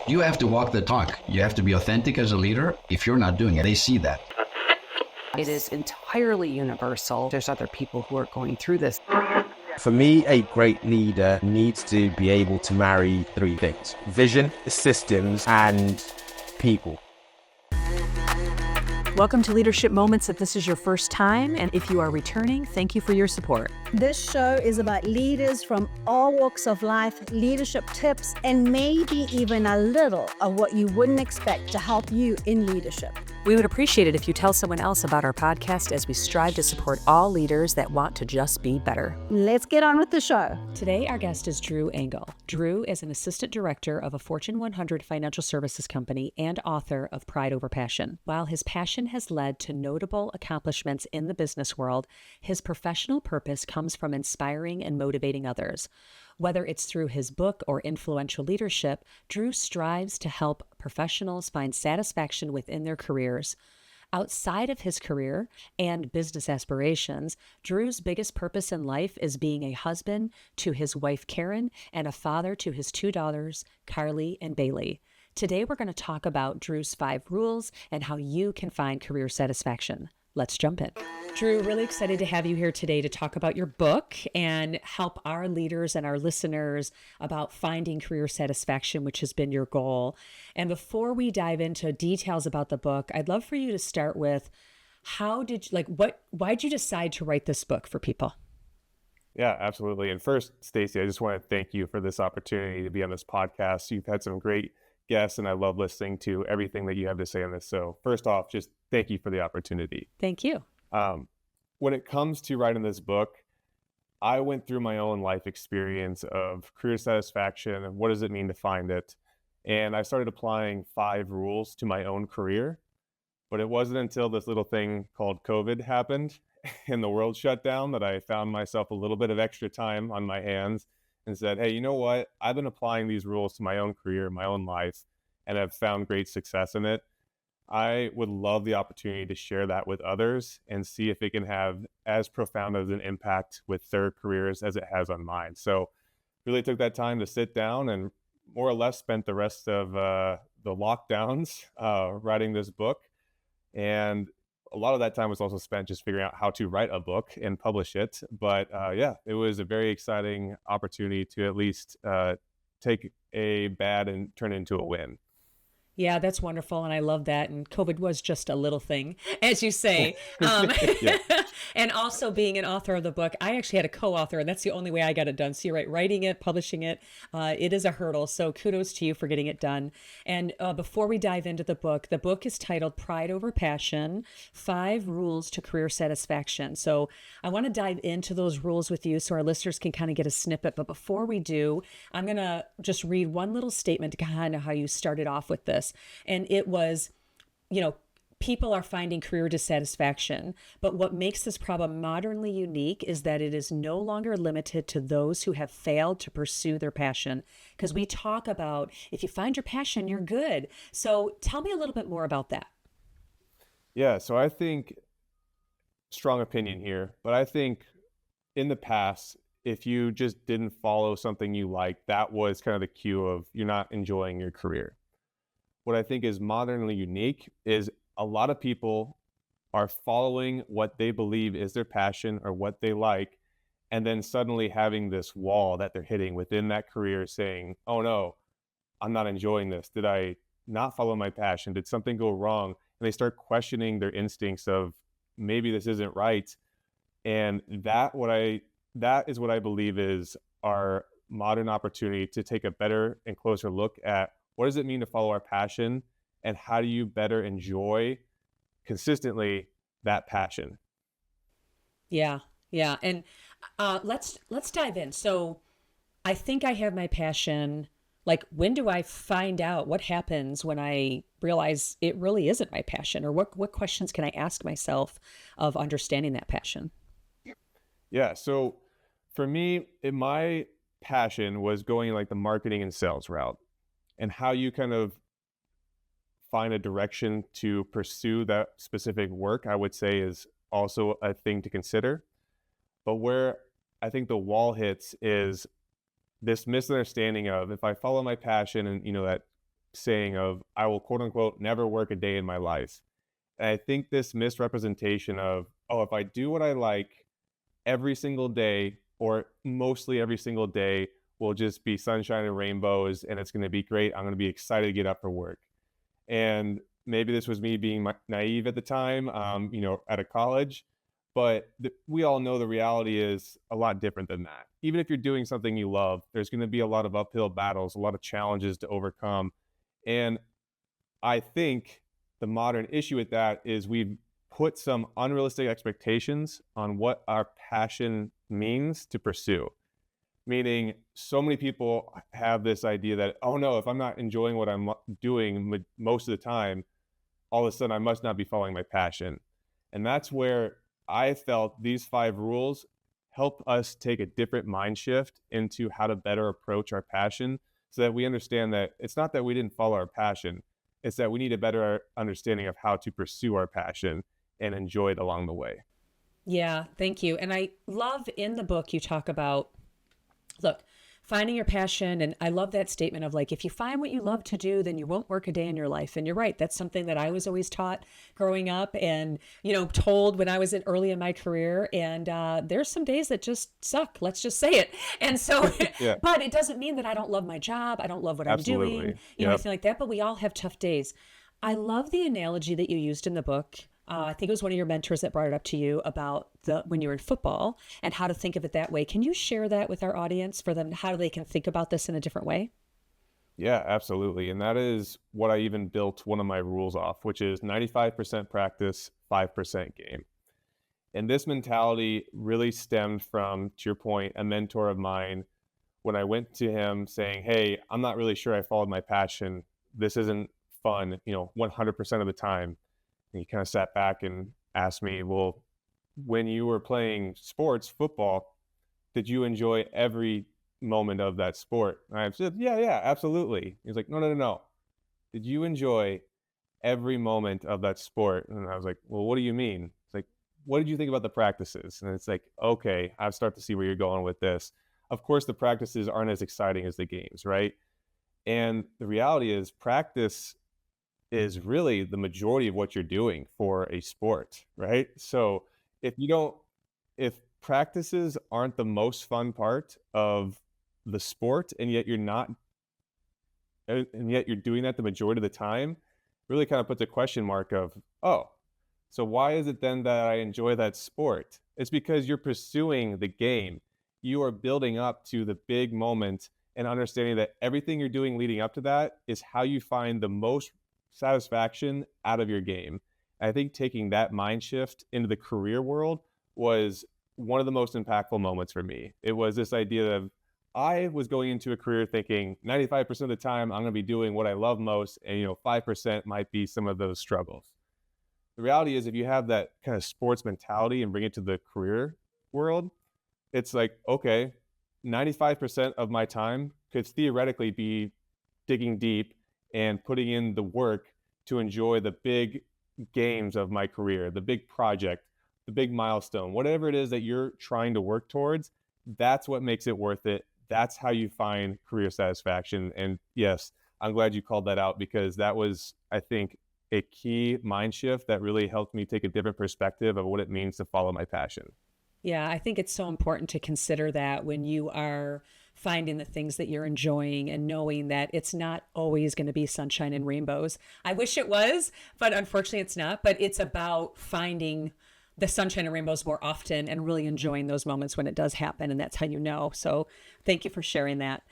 You have to walk the talk. You have to be authentic as a leader. If you're not doing it, they see that. It is entirely universal. There's other people who are going through this. For me, a great leader needs to be able to marry three things: vision, systems, and people. Welcome to Leadership Moments. If this is your first time, and if you are returning, thank you for your support. This show is about leaders from all walks of life, leadership tips, and maybe even a little of what you wouldn't expect to help you in leadership. We would appreciate it if you tell someone else about our podcast as we strive to support all leaders that want to just be better. Let's get on with the show. Today, our guest is Drew Ingle. Drew is an assistant director of a Fortune 100 financial services company and author of Pride Over Passion. While his passion has led to notable accomplishments in the business world, his professional purpose comes from inspiring and motivating others. Whether it's through his book or influential leadership, Drew strives to help professionals find satisfaction within their careers. Outside of his career and business aspirations, Drew's biggest purpose in life is being a husband to his wife, Karen, and a father to his two daughters, Carly and Bailey. Today, we're going to talk about Drew's 5 rules and how you can find career satisfaction. Let's jump in. Drew, really excited to have you here today to talk about your book and help our leaders and our listeners about finding career satisfaction, which has been your goal. And before we dive into details about the book, I'd love for you to start with why'd you decide to write this book for people? Yeah, absolutely. And first, Stacey, I just want to thank you for this opportunity to be on this podcast. You've had some great guests, and I love listening to everything that you have to say on this. So first off, just thank you for the opportunity. Thank you. When it comes to writing this book, I went through my own life experience of career satisfaction and what does it mean to find it. And I started applying 5 rules to my own career. But it wasn't until this little thing called COVID happened and the world shut down that I found myself a little bit of extra time on my hands and said, hey, you know what? I've been applying these rules to my own career, my own life, and I've found great success in it. I would love the opportunity to share that with others and see if it can have as profound of an impact with their careers as it has on mine. So really took that time to sit down and more or less spent the rest of the lockdowns writing this book. And a lot of that time was also spent just figuring out how to write a book and publish it. But it was a very exciting opportunity to at least take a bad and turn it into a win. Yeah, that's wonderful. And I love that. And COVID was just a little thing, as you say. And also being an author of the book, I actually had a co-author, and that's the only way I got it done. So you're right, writing it, publishing it, it is a hurdle. So kudos to you for getting it done. And before we dive into the book is titled Pride Over Passion, 5 Rules to Career Satisfaction. So I want to dive into those rules with you so our listeners can kind of get a snippet. But before we do, I'm going to just read one little statement to kind of how you started off with this. And it was, people are finding career dissatisfaction, but what makes this problem modernly unique is that it is no longer limited to those who have failed to pursue their passion. Because we talk about, if you find your passion, you're good. So tell me a little bit more about that. Yeah, so I think, strong opinion here, but I think in the past, if you just didn't follow something you liked, that was kind of the cue of you're not enjoying your career. What I think is modernly unique is a lot of people are following what they believe is their passion or what they like, and then suddenly having this wall that they're hitting within that career saying, oh no, I'm not enjoying this. Did I not follow my passion? Did something go wrong? And they start questioning their instincts of maybe this isn't right. And that is what I believe is our modern opportunity to take a better and closer look at what does it mean to follow our passion, and how do you better enjoy consistently that passion? Yeah. And let's dive in. So I think I have my passion. Like, when do I find out? What happens when I realize it really isn't my passion? Or what questions can I ask myself of understanding that passion? Yeah. So for me, my passion was going like the marketing and sales route. And how you kind of find a direction to pursue that specific work, I would say, is also a thing to consider. But where I think the wall hits is this misunderstanding of, if I follow my passion and that saying of, I will quote unquote never work a day in my life. And I think this misrepresentation of, oh, if I do what I like every single day or mostly every single day will just be sunshine and rainbows and it's going to be great. I'm going to be excited to get up for work. And maybe this was me being naive at the time, at a college, but we all know the reality is a lot different than that. Even if you're doing something you love, there's going to be a lot of uphill battles, a lot of challenges to overcome. And I think the modern issue with that is we've put some unrealistic expectations on what our passion means to pursue. Meaning, so many people have this idea that, oh no, if I'm not enjoying what I'm doing most of the time, all of a sudden I must not be following my passion. And that's where I felt these 5 rules help us take a different mind shift into how to better approach our passion, so that we understand that it's not that we didn't follow our passion, it's that we need a better understanding of how to pursue our passion and enjoy it along the way. Yeah, thank you. And I love in the book you talk about, look, finding your passion. And I love that statement of like, if you find what you love to do, then you won't work a day in your life. And you're right. That's something that I was always taught growing up and, told when I was early in my career. And there's some days that just suck. Let's just say it. And so, Yeah. But it doesn't mean that I don't love my job. I don't love what Absolutely. I'm doing, Yep. anything like that. But we all have tough days. I love the analogy that you used in the book. I think it was one of your mentors that brought it up to you about when you were in football and how to think of it that way. Can you share that with our audience for them, how they can think about this in a different way? Yeah, absolutely. And that is what I even built one of my rules off, which is 95% practice, 5% game. And this mentality really stemmed from, to your point, a mentor of mine. When I went to him saying, hey, I'm not really sure I followed my passion. This isn't fun, 100% of the time. And he kind of sat back and asked me, well, when you were playing sports, football, did you enjoy every moment of that sport? And I said, yeah, absolutely. He's like, no. Did you enjoy every moment of that sport? And I was like, well, what do you mean? It's like, what did you think about the practices? And it's like, okay, I start to see where you're going with this. Of course, the practices aren't as exciting as the games, right? And the reality is practice is really the majority of what you're doing for a sport, right? So if practices aren't the most fun part of the sport, and yet you're doing that the majority of the time, really kind of puts a question mark of, oh, so why is it then that I enjoy that sport? It's because you're pursuing the game. You are building up to the big moment and understanding that everything you're doing leading up to that is how you find the most satisfaction out of your game. And I think taking that mind shift into the career world was one of the most impactful moments for me. It was this idea of, I was going into a career thinking 95% of the time I'm going to be doing what I love most, and 5% might be some of those struggles. The reality is, if you have that kind of sports mentality and bring it to the career world, it's like, okay, 95% of my time could theoretically be digging deep and putting in the work to enjoy the big games of my career, the big project, the big milestone, whatever it is that you're trying to work towards. That's what makes it worth it. That's how you find career satisfaction. And yes, I'm glad you called that out, because that was, I think, a key mind shift that really helped me take a different perspective of what it means to follow my passion. Yeah, I think it's so important to consider that when you are finding the things that you're enjoying and knowing that it's not always going to be sunshine and rainbows. I wish it was, but unfortunately it's not. But it's about finding the sunshine and rainbows more often and really enjoying those moments when it does happen. And that's how you know. So thank you for sharing that.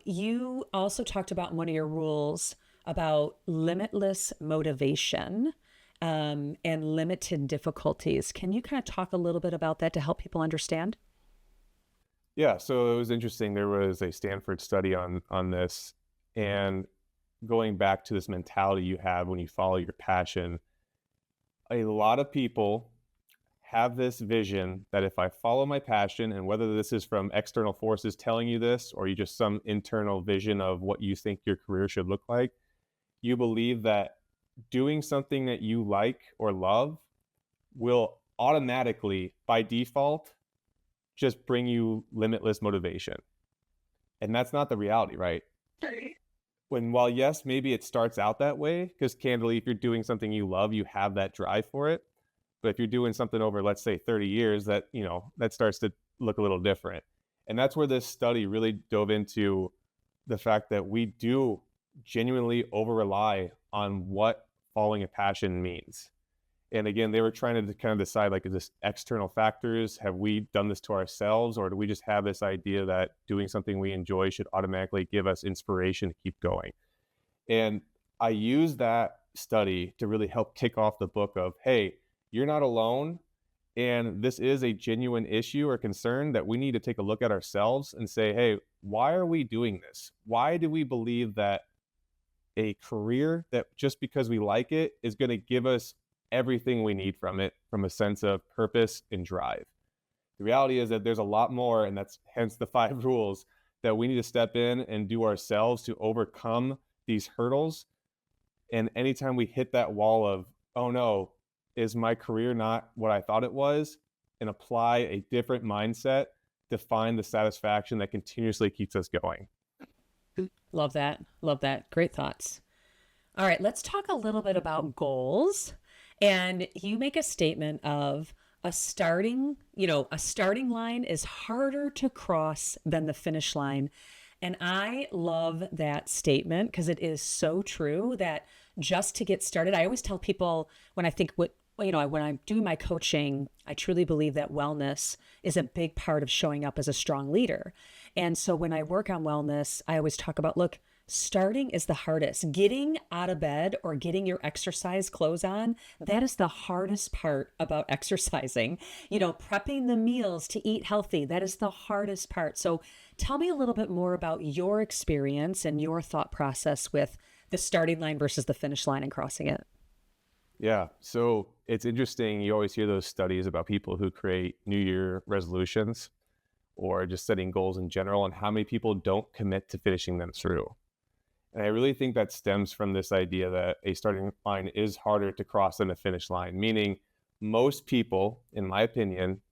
You also talked about one of your rules about limitless motivation and limited difficulties. Can you kind of talk a little bit about that to help people understand? Yeah, so it was interesting. There was a Stanford study on this, and going back to this mentality you have when you follow your passion, a lot of people have this vision that if I follow my passion, and whether this is from external forces telling you this, or you just some internal vision of what you think your career should look like, you believe that doing something that you like or love will automatically, by default, just bring you limitless motivation. And that's not the reality, right? while yes, maybe it starts out that way, because candidly, if you're doing something you love, you have that drive for it. But if you're doing something over, let's say 30 years, that, that starts to look a little different. And that's where this study really dove into the fact that we do genuinely over rely on what following a passion means. And again, they were trying to kind of decide, like, is this external factors? Have we done this to ourselves? Or do we just have this idea that doing something we enjoy should automatically give us inspiration to keep going? And I use that study to really help kick off the book of, hey, you're not alone. And this is a genuine issue or concern that we need to take a look at ourselves and say, hey, why are we doing this? Why do we believe that a career that just because we like it is going to give us everything we need from it, from a sense of purpose and drive? The reality is that there's a lot more, and that's hence the 5 rules that we need to step in and do ourselves to overcome these hurdles. And anytime we hit that wall of, oh no, is my career not what I thought it was, and apply a different mindset to find the satisfaction that continuously keeps us going. Love that. Love that. Great thoughts. All right, let's talk a little bit about goals. And you make a statement of a starting line is harder to cross than the finish line. And I love that statement because it is so true that just to get started, I always tell people when I'm doing my coaching, I truly believe that wellness is a big part of showing up as a strong leader. And so when I work on wellness, I always talk about, look, starting is the hardest. Getting out of bed or getting your exercise clothes on, that is the hardest part about exercising. Prepping the meals to eat healthy, that is the hardest part. So tell me a little bit more about your experience and your thought process with the starting line versus the finish line and crossing it. Yeah. So it's interesting. You always hear those studies about people who create New Year resolutions or just setting goals in general, and how many people don't commit to finishing them through. And I really think that stems from this idea that a starting line is harder to cross than a finish line, meaning most people, in my opinion,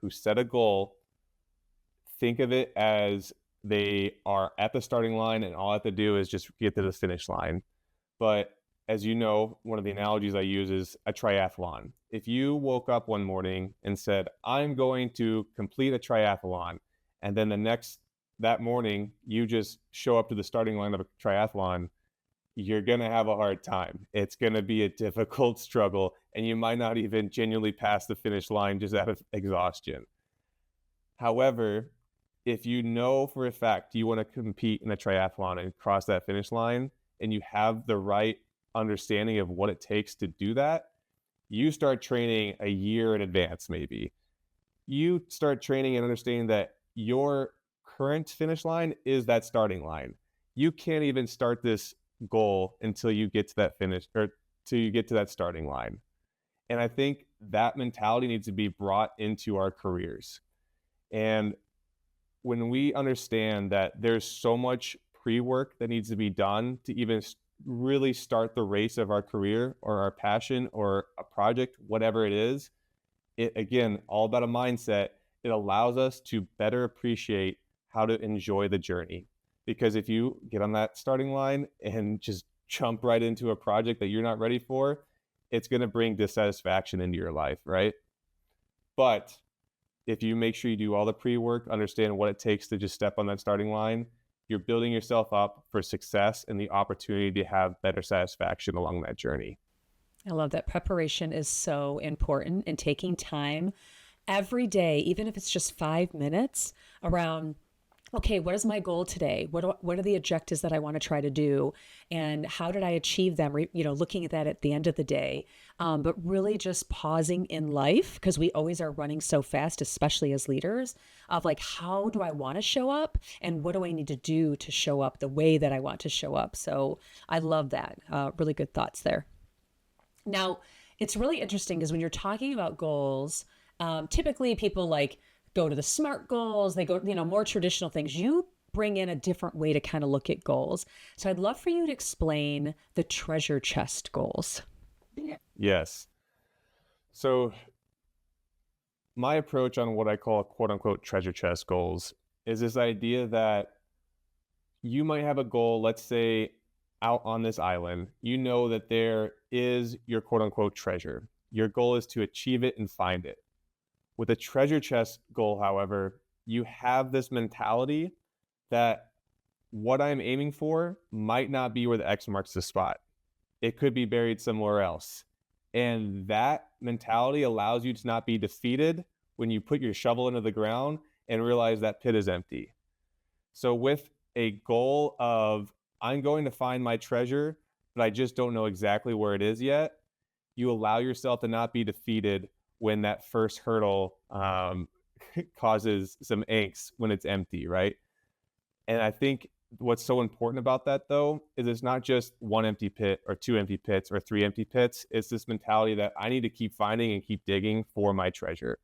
who set a goal think of it as they are at the starting line and all I have to do is just get to the finish line. But as you know, one of the analogies I use is a triathlon. If you woke up one morning and said, I'm going to complete a triathlon, and then that morning you just show up to the starting line of a triathlon, you're going to have a hard time. It's going to be a difficult struggle, and you might not even genuinely pass the finish line just out of exhaustion. However, if you know for a fact you want to compete in a triathlon and cross that finish line, and you have the right understanding of what it takes to do that, you start training a year in advance. Maybe you start training and understanding that your current finish line is that starting line. You can't even start this goal until you get to that finish, or till you get to that starting line. And I think that mentality needs to be brought into our careers. And when we understand that there's so much pre-work that needs to be done to even really start the race of our career or our passion or a project, whatever it is, it, again, all about a mindset. It allows us to better appreciate how to enjoy the journey. Because if you get on that starting line and just jump right into a project that you're not ready for, it's going to bring dissatisfaction into your life, right? But if you make sure you do all the pre-work, understand what it takes to just step on that starting line, you're building yourself up for success and the opportunity to have better satisfaction along that journey. I love that. Preparation is so important, and taking time every day, even if it's just 5 minutes around, okay, what is my goal today? What are the objectives that I want to try to do? And how did I achieve them? Looking at that at the end of the day, but really just pausing in life, because we always are running so fast, especially as leaders, of like, how do I want to show up? And what do I need to do to show up the way that I want to show up? So I love that. Really good thoughts there. Now, it's really interesting because when you're talking about goals, typically people go to the SMART goals, they go, more traditional things. You bring in a different way to kind of look at goals. So I'd love for you to explain the treasure chest goals. Yes. So my approach on what I call quote unquote treasure chest goals is this idea that you might have a goal. Let's say out on this island. You know that there is your quote unquote treasure. Your goal is to achieve it and find it. With a treasure chest goal, however, you have this mentality that what I'm aiming for might not be where the X marks the spot. It could be buried somewhere else. And that mentality allows you to not be defeated when you put your shovel into the ground and realize that pit is empty. So with a goal of, I'm going to find my treasure, but I just don't know exactly where it is yet, you allow yourself to not be defeated when that first hurdle causes some angst when it's empty, right? And I think what's so important about that, though, is it's not just one empty pit or two empty pits or three empty pits. It's this mentality that I need to keep finding and keep digging for my treasure.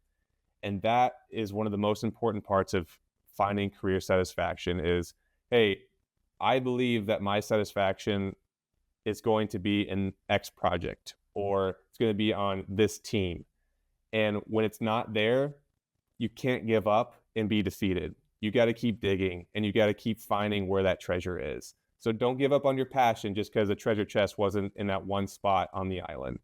And that is one of the most important parts of finding career satisfaction is, hey, I believe that my satisfaction is going to be in X project, or it's going to be on this team. And when it's not there, you can't give up and be defeated. You got to keep digging and you got to keep finding where that treasure is. So don't give up on your passion just because the treasure chest wasn't in that one spot on the island.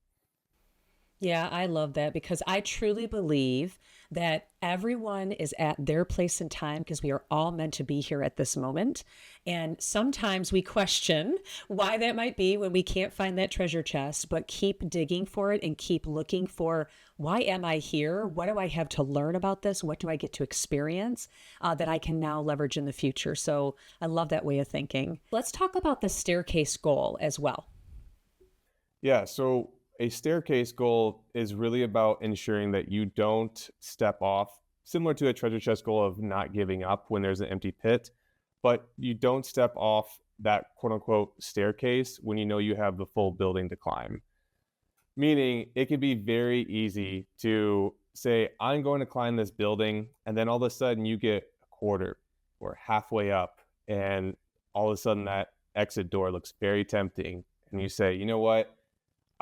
Yeah, I love that because I truly believe that everyone is at their place in time because we are all meant to be here at this moment. And sometimes we question why that might be when we can't find that treasure chest, but keep digging for it and keep looking for, why am I here? What do I have to learn about this? What do I get to experience that I can now leverage in the future? So I love that way of thinking. Let's talk about the staircase goal as well. Yeah, so a staircase goal is really about ensuring that you don't step off, similar to a treasure chest goal of not giving up when there's an empty pit, but you don't step off that quote unquote staircase when you know you have the full building to climb. Meaning it can be very easy to say, I'm going to climb this building, and then all of a sudden you get a quarter or halfway up, and all of a sudden that exit door looks very tempting. And you say, you know what?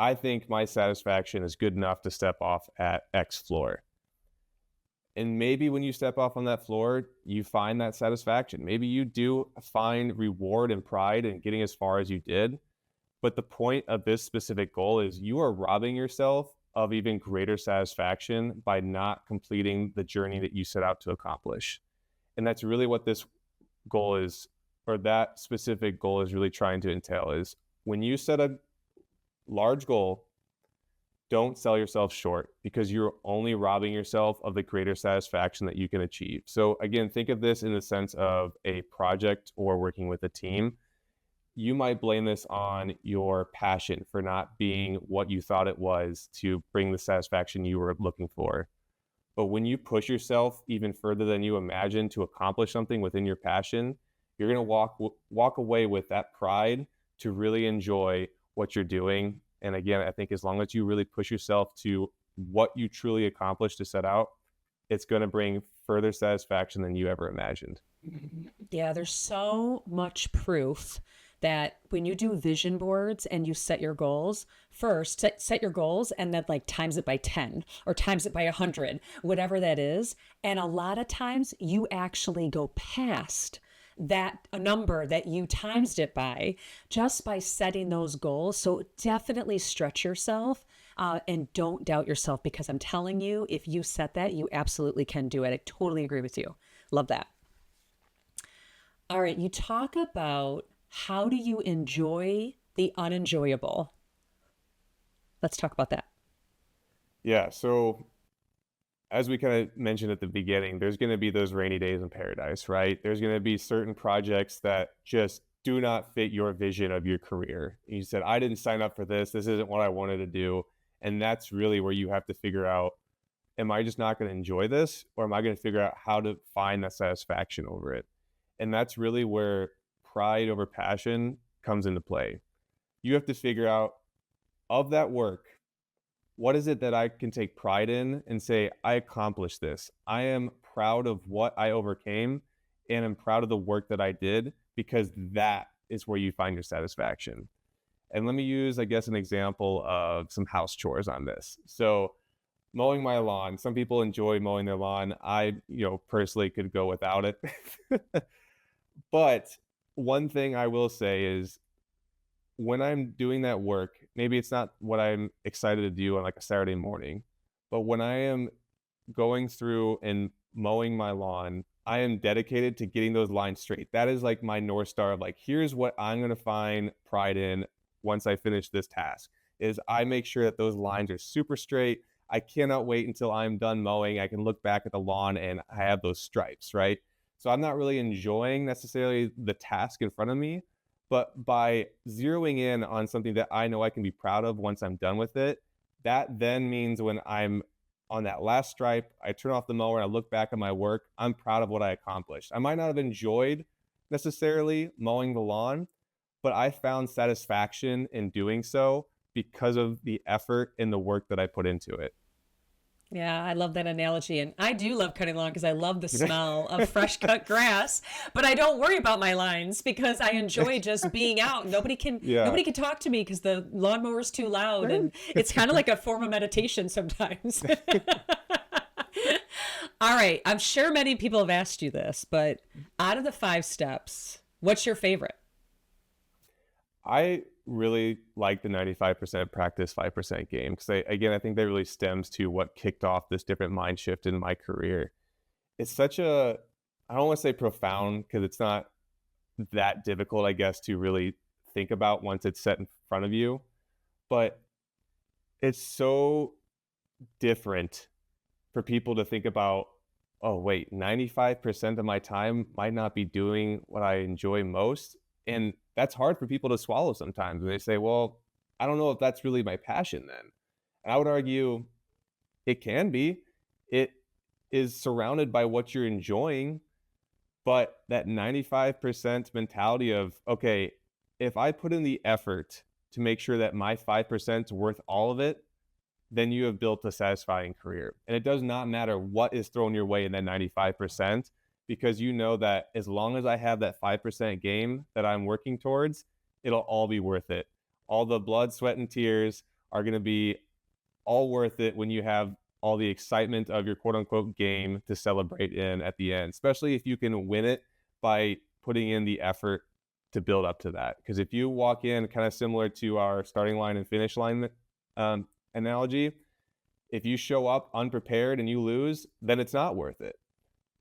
I think my satisfaction is good enough to step off at X floor. And maybe when you step off on that floor, you find that satisfaction. Maybe you do find reward and pride in getting as far as you did. But the point of this specific goal is you are robbing yourself of even greater satisfaction by not completing the journey that you set out to accomplish. And that's really what this goal is, or that specific goal is really trying to entail, is when you set a large goal, don't sell yourself short because you're only robbing yourself of the greater satisfaction that you can achieve. So again, think of this in the sense of a project or working with a team. You might blame this on your passion for not being what you thought it was to bring the satisfaction you were looking for. But when you push yourself even further than you imagined to accomplish something within your passion, you're going to walk away with that pride to really enjoy what you're doing. And again, I think as long as you really push yourself to what you truly accomplished to set out, it's going to bring further satisfaction than you ever imagined. Yeah, there's so much proof that when you do vision boards and you set your goals, first set your goals and then like times it by 10 or times it by 100, whatever that is. And a lot of times you actually go past that a number that you times it by just by setting those goals. So definitely stretch yourself and don't doubt yourself, because I'm telling you, if you set that, you absolutely can do it. I totally agree with you. Love that. All right. You talk about how do you enjoy the unenjoyable? Let's talk about that. Yeah. So as we kind of mentioned at the beginning, there's going to be those rainy days in paradise, right? There's going to be certain projects that just do not fit your vision of your career. You said, I didn't sign up for this. This isn't what I wanted to do. And that's really where you have to figure out, am I just not going to enjoy this? Or am I going to figure out how to find that satisfaction over it? And that's really where pride over passion comes into play. You have to figure out, of that work, what is it that I can take pride in and say, I accomplished this. I am proud of what I overcame, and I'm proud of the work that I did, because that is where you find your satisfaction. And let me use, I guess, an example of some house chores on this. So mowing my lawn, some people enjoy mowing their lawn. I, personally could go without it. But one thing I will say is when I'm doing that work, maybe it's not what I'm excited to do on like a Saturday morning, but when I am going through and mowing my lawn, I am dedicated to getting those lines straight. That is like my North Star of like, here's what I'm going to find pride in once I finish this task, is I make sure that those lines are super straight. I cannot wait until I'm done mowing. I can look back at the lawn and I have those stripes, right? So I'm not really enjoying necessarily the task in front of me, but by zeroing in on something that I know I can be proud of once I'm done with it, that then means when I'm on that last stripe, I turn off the mower and I look back at my work, I'm proud of what I accomplished. I might not have enjoyed necessarily mowing the lawn, but I found satisfaction in doing so because of the effort and the work that I put into it. Yeah, I love that analogy. And I do love cutting lawn because I love the smell of fresh cut grass, but I don't worry about my lines because I enjoy just being out. Nobody can talk to me because the lawnmower is too loud, and it's kind of like a form of meditation sometimes. All right. I'm sure many people have asked you this, but out of the 5 steps, what's your favorite? I really like the 95% practice, 5% game, because I think that really stems to what kicked off this different mind shift in my career. It's such a, I don't want to say profound because it's not that difficult, I guess, to really think about once it's set in front of you, but it's so different for people to think about, oh, wait, 95% of my time might not be doing what I enjoy most. And that's hard for people to swallow sometimes. They say, well, I don't know if that's really my passion then. And I would argue it can be. It is surrounded by what you're enjoying, but that 95% mentality of, okay, if I put in the effort to make sure that my 5% is worth all of it, then you have built a satisfying career. And it does not matter what is thrown your way in that 95%. Because you know that as long as I have that 5% game that I'm working towards, it'll all be worth it. All the blood, sweat, and tears are going to be all worth it when you have all the excitement of your quote unquote game to celebrate in at the end, especially if you can win it by putting in the effort to build up to that. Because if you walk in kind of similar to our starting line and finish line analogy, if you show up unprepared and you lose, then it's not worth it.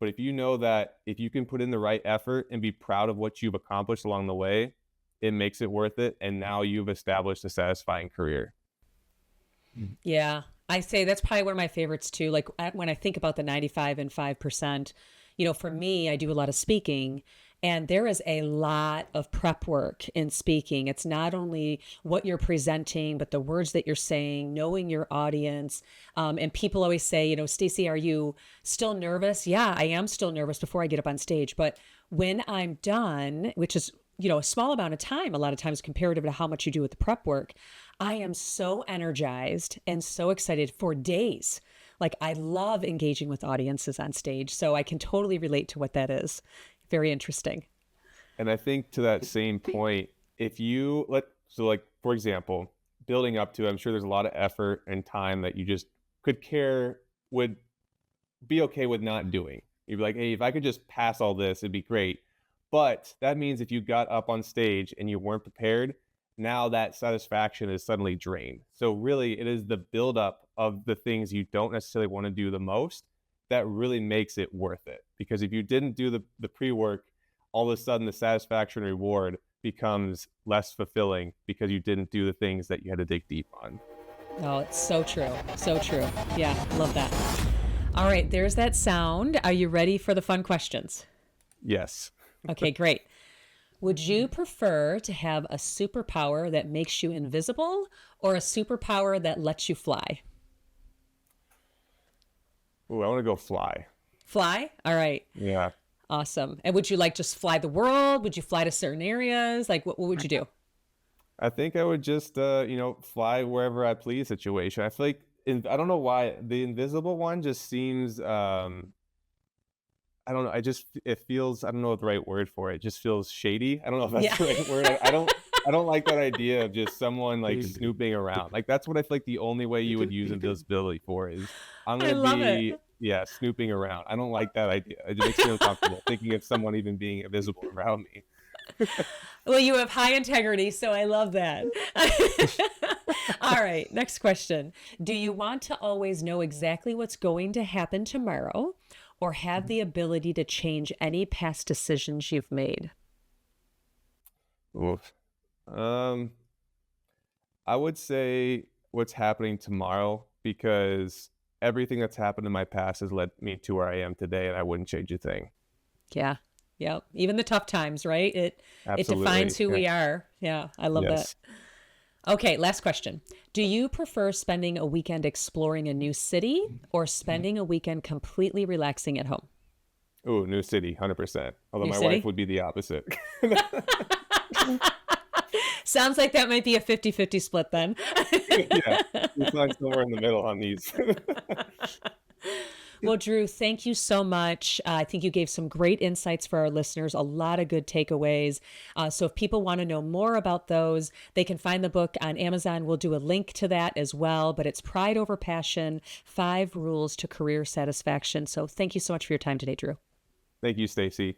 But if you know that if you can put in the right effort and be proud of what you've accomplished along the way, it makes it worth it. And now you've established a satisfying career. Yeah, I say that's probably one of my favorites too. Like when I think about the 95 and 5%, for me, I do a lot of speaking. And there is a lot of prep work in speaking. It's not only what you're presenting, but the words that you're saying, knowing your audience. And people always say, Stacey, are you still nervous? Yeah, I am still nervous before I get up on stage. But when I'm done, which is, a small amount of time, a lot of times comparative to how much you do with the prep work, I am so energized and so excited for days. Like I love engaging with audiences on stage. So I can totally relate to what that is. Very interesting. And I think to that same point, if you for example, building up to, I'm sure there's a lot of effort and time that you just would be okay with not doing. You'd be like, hey, if I could just pass all this, it'd be great. But that means if you got up on stage and you weren't prepared, now that satisfaction is suddenly drained. So really it is the buildup of the things you don't necessarily want to do the most that really makes it worth it. Because if you didn't do the pre-work, all of a sudden the satisfaction reward becomes less fulfilling because you didn't do the things that you had to dig deep on. Oh, it's so true. So true. Yeah, love that. All right, there's that sound. Are you ready for the fun questions? Yes. Okay, great. Would you prefer to have a superpower that makes you invisible or a superpower that lets you fly? Ooh, I want to go fly. Fly? All right. Yeah. Awesome. And would you just fly the world? Would you fly to certain areas? Like what would you do? I think I would just, fly wherever I please situation. I feel like, I don't know why, the invisible one just seems, I don't know. It feels, I don't know the right word for it. It just feels shady. I don't know if that's the right word. I don't like that idea of just someone like snooping around. Like that's what I feel like the only way you would use invisibility for is I'm going to be, snooping around. I don't like that idea. It makes me uncomfortable thinking of someone even being invisible around me. Well, you have high integrity, so I love that. All right, next question. Do you want to always know exactly what's going to happen tomorrow, or have the ability to change any past decisions you've made? Oof. I would say what's happening tomorrow, because everything that's happened in my past has led me to where I am today, and I wouldn't change a thing. Yeah. Yep. Even the tough times, right? It Absolutely. defines who we are. Yeah, I love Yes. that. Okay, last question. Do you prefer spending a weekend exploring a new city or spending a weekend completely relaxing at home? Ooh, new city, 100%. Although New my city? wife would be the opposite. Sounds like that might be a 50-50 split then. Yeah, we find somewhere in the middle on these. Well, Drew, thank you so much. I think you gave some great insights for our listeners, a lot of good takeaways. So if people want to know more about those, they can find the book on Amazon. We'll do a link to that as well, but it's Pride Over Passion, 5 Rules to Career Satisfaction. So thank you so much for your time today, Drew. Thank you, Stacy.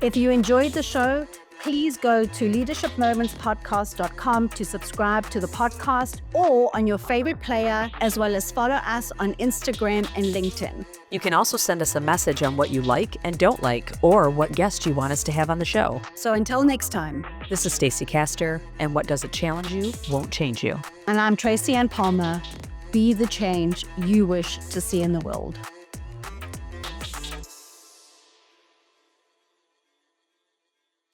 If you enjoyed the show, please go to leadershipmomentspodcast.com to subscribe to the podcast or on your favorite player, as well as follow us on Instagram and LinkedIn. You can also send us a message on what you like and don't like, or what guest you want us to have on the show. So until next time, This is Stacy Castor, and what doesn't challenge you won't change you. and I'm Tracy Ann Palmer. Be the change you wish to see in the world.